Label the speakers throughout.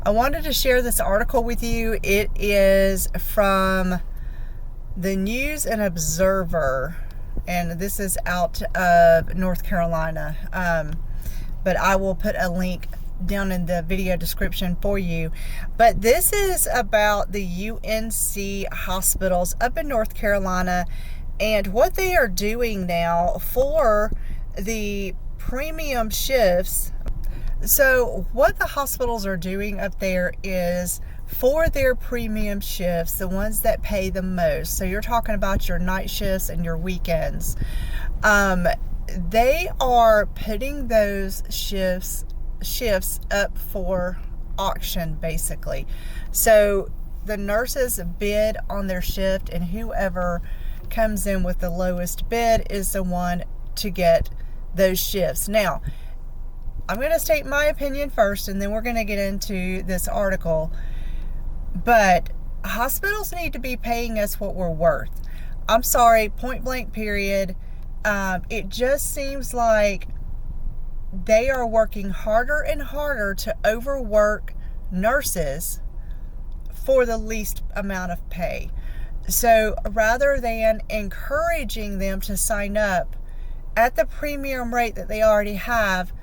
Speaker 1: I wanted to share this article with you. It is from the News and Observer, and this is out of North Carolina. But I will put a link down in the video description for you. But this is about the UNC hospitals up in North Carolina and what they are doing now for the premium shifts. So what the hospitals are doing up there is for their premium shifts, the ones that pay the most, so you're talking about your night shifts and your weekends, they are putting those shifts up for auction, basically. So the nurses bid on their shift, and whoever comes in with the lowest bid is the one to get those shifts. Now, I'm going to state my opinion first, and then we're going to get into this article. But hospitals need to be paying us what we're worth. I'm sorry, point blank, period. It just seems like they are working harder and harder to overwork nurses for the least amount of pay. So rather than encouraging them to sign up at the premium rate that they already have,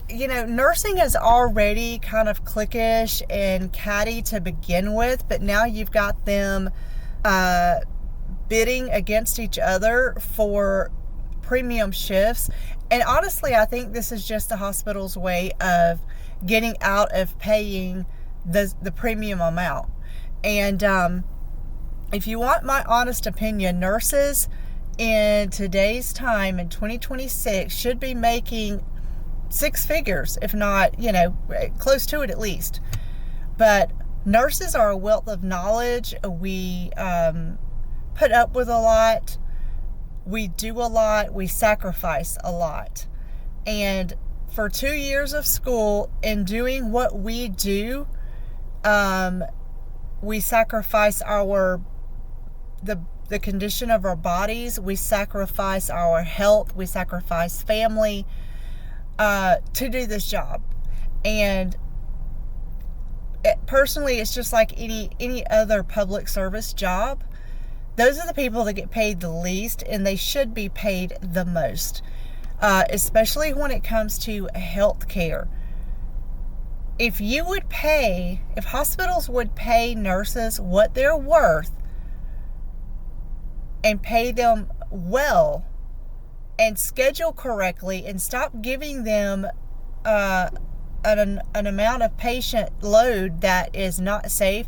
Speaker 1: you know, nursing is already kind of cliquish and catty to begin with, but now you've got them bidding against each other for premium shifts. And honestly, I think this is just the hospital's way of getting out of paying the premium amount. And if you want my honest opinion, nurses in today's time in 2026 should be making six figures, if not, close to it at least. But nurses are a wealth of knowledge. We put up with a lot. We do a lot. We sacrifice a lot. And for 2 years of school and doing what we do, we sacrifice the condition of our bodies. We sacrifice our health. We sacrifice family to do this job. And personally, it's just like any other public service job. Those are the people that get paid the least, and they should be paid the most, especially when it comes to health care. If hospitals would pay nurses what they're worth and pay them well and schedule correctly and stop giving them an amount of patient load that is not safe,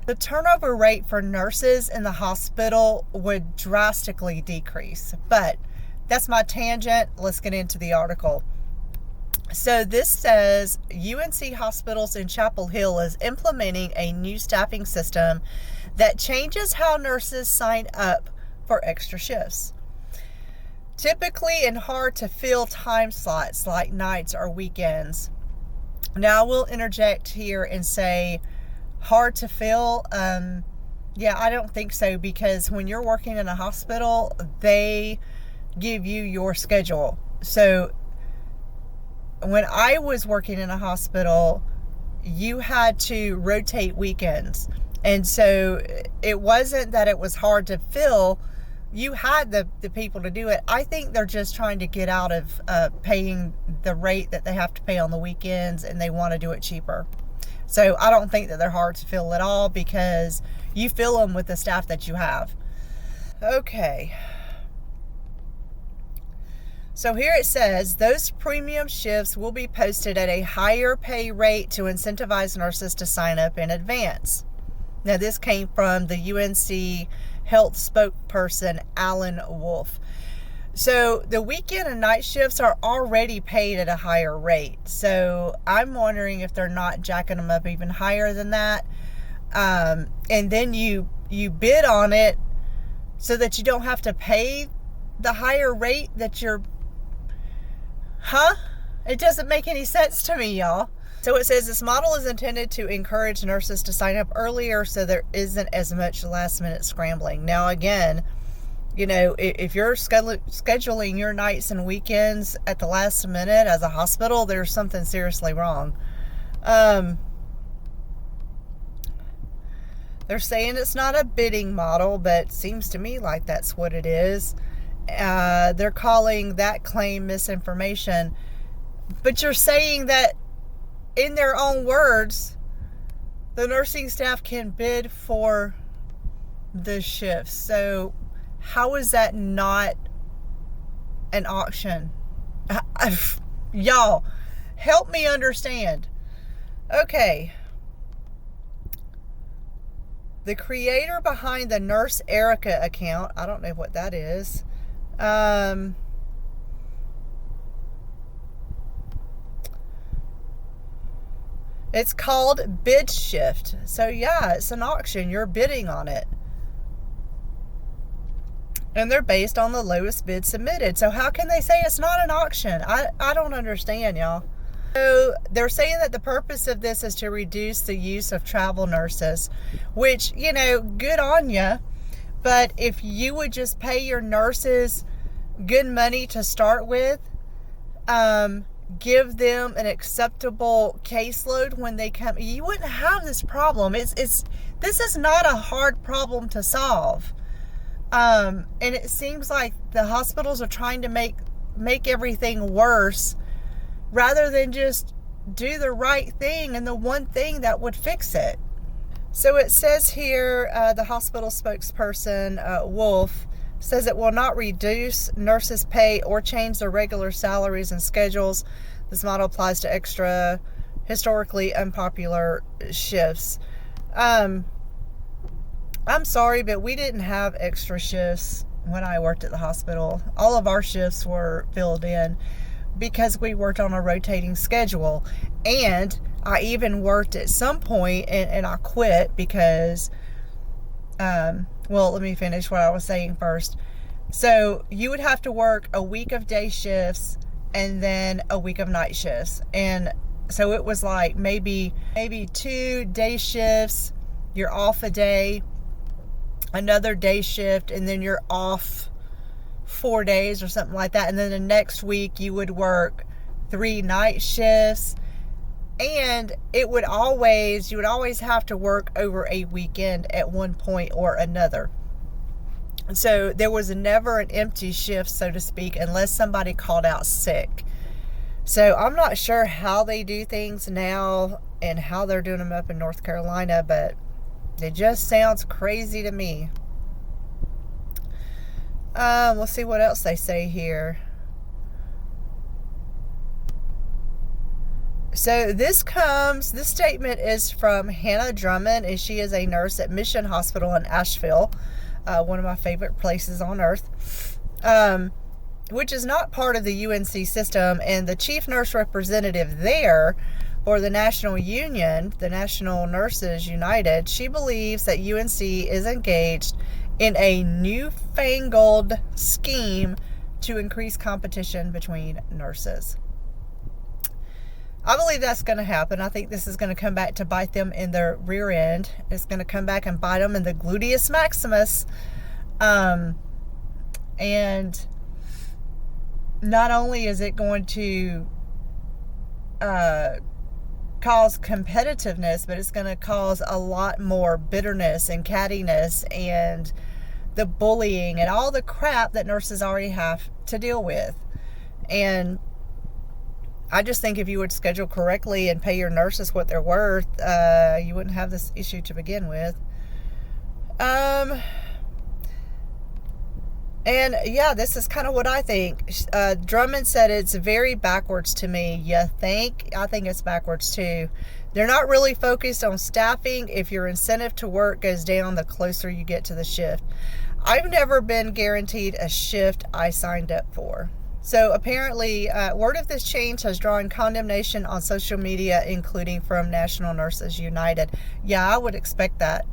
Speaker 1: the turnover rate for nurses in the hospital would drastically decrease. But that's my tangent. Let's get into the article. So this says UNC Hospitals in Chapel Hill is implementing a new staffing system that changes how nurses sign up for extra shifts. Typically in hard to fill time slots like nights or weekends. Now I will interject here and say hard to fill. I don't think so, because when you're working in a hospital, they give you your schedule. So when I was working in a hospital, you had to rotate weekends. And so it wasn't that it was hard to fill. You had the people to do it. I think they're just trying to get out of paying the rate that they have to pay on the weekends, and they want to do it cheaper. So I don't think that they're hard to fill at all, because you fill them with the staff that you have. Okay. So here it says, those premium shifts will be posted at a higher pay rate to incentivize nurses to sign up in advance. Now this came from the UNC Health spokesperson, Alan Wolf. So the weekend and night shifts are already paid at a higher rate. So I'm wondering if they're not jacking them up even higher than that. And then you bid on it so that you don't have to pay the higher rate that you're... It doesn't make any sense to me, y'all. So it says this model is intended to encourage nurses to sign up earlier so there isn't as much last minute scrambling. Now again, if you're scheduling your nights and weekends at the last minute as a hospital, there's something seriously wrong. They're saying it's not a bidding model, but it seems to me like that's what it is. They're calling that claim misinformation. But you're saying that, in their own words, the nursing staff can bid for the shifts. So how is that not an auction? Y'all, help me understand. Okay. The creator behind the Nurse Erica account, I don't know what that is. It's called Bid Shift. So yeah, it's an auction. You're bidding on it. And they're based on the lowest bid submitted. So how can they say it's not an auction? I don't understand, y'all. So they're saying that the purpose of this is to reduce the use of travel nurses, which, you know, good on you. But if you would just pay your nurses good money to start with, give them an acceptable caseload when they come, you wouldn't have this problem. This is not a hard problem to solve. And it seems like the hospitals are trying to make everything worse rather than just do the right thing and the one thing that would fix it. So it says here, the hospital spokesperson, Wolf, says it will not reduce nurses' pay or change their regular salaries and schedules. This model applies to extra, historically unpopular shifts. I'm sorry, but we didn't have extra shifts when I worked at the hospital. All of our shifts were filled in because we worked on a rotating schedule. And I even worked at some point, and I quit because, well, let me finish what I was saying first. So you would have to work a week of day shifts and then a week of night shifts. And so it was like maybe 2 day shifts, you're off a day, another day shift, and then you're off 4 days or something like that. And then the next week you would work 3 night shifts. And you would always have to work over a weekend at one point or another. So there was never an empty shift, so to speak, unless somebody called out sick. So I'm not sure how they do things now and how they're doing them up in North Carolina, but it just sounds crazy to me. We'll see what else they say here. So this statement is from Hannah Drummond, and she is a nurse at Mission Hospital in Asheville, one of my favorite places on earth, which is not part of the UNC system. And the chief nurse representative there for the National Union, the National Nurses United, she believes that UNC is engaged in a newfangled scheme to increase competition between nurses. I believe that's going to happen. I think this is going to come back to bite them in their rear end. It's going to come back and bite them in the gluteus maximus. And not only is it going to cause competitiveness, but it's going to cause a lot more bitterness and cattiness and the bullying and all the crap that nurses already have to deal with. And I just think if you would schedule correctly and pay your nurses what they're worth, you wouldn't have this issue to begin with. And yeah, this is kind of what I think. Drummond said it's very backwards to me. You think? I think it's backwards too. They're not really focused on staffing. If your incentive to work goes down the closer you get to the shift. I've never been guaranteed a shift I signed up for. So apparently, word of this change has drawn condemnation on social media, including from National Nurses United. Yeah, I would expect that.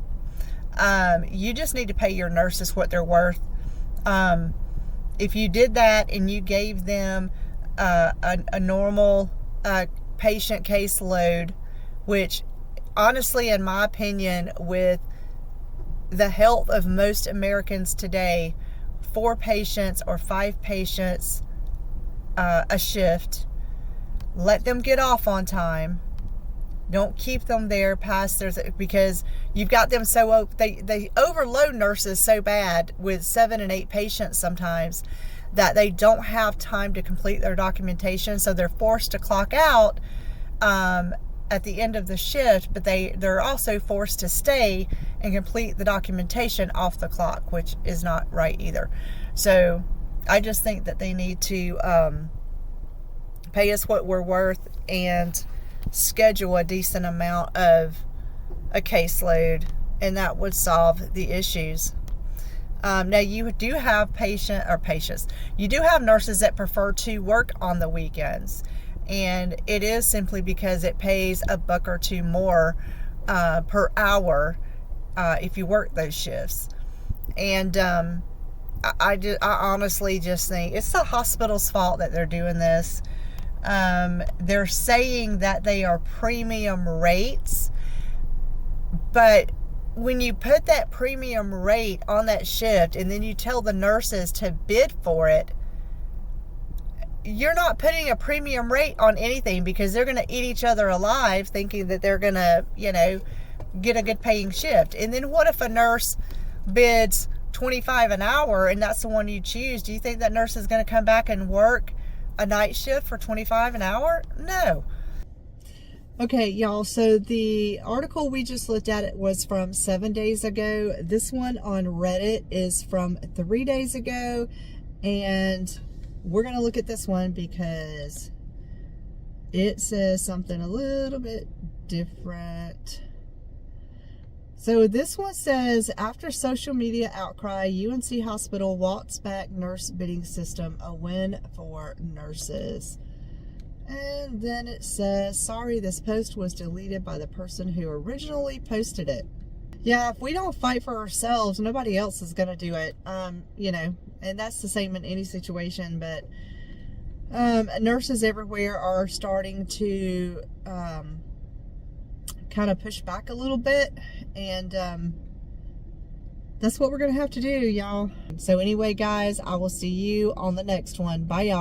Speaker 1: You just need to pay your nurses what they're worth. If you did that and you gave them a normal patient caseload, which honestly, in my opinion, with the health of most Americans today, 4 patients or 5 patients a shift, let them get off on time, Don't keep them there past their, because you've got them so they overload nurses so bad with 7 and 8 patients sometimes that they don't have time to complete their documentation, so they're forced to clock out at the end of the shift, but they're also forced to stay and complete the documentation off the clock, which is not right either. So I just think that they need to pay us what we're worth and schedule a decent amount of a caseload, and that would solve the issues. Now you do have you do have nurses that prefer to work on the weekends, and it is simply because it pays $1 or $2 more per hour if you work those shifts. And I honestly just think it's the hospital's fault that they're doing this. They're saying that they are premium rates, but when you put that premium rate on that shift and then you tell the nurses to bid for it, you're not putting a premium rate on anything, because they're going to eat each other alive thinking that they're going to, get a good paying shift. And then what if a nurse bids $25 an hour and that's the one you choose? Do you think that nurse is going to come back and work a night shift for $25 an hour? No. Okay, y'all, so the article we just looked at, it was from 7 days ago. This one on Reddit is from 3 days ago, and we're going to look at this one because it says something a little bit different. So this one says, after social media outcry, UNC Hospital walks back nurse bidding system, a win for nurses. And then it says, sorry, this post was deleted by the person who originally posted it. Yeah, if we don't fight for ourselves, nobody else is going to do it. And that's the same in any situation. But nurses everywhere are starting to kind of push back a little bit. And that's what we're going to have to do, y'all. So anyway, guys, I will see you on the next one. Bye, y'all.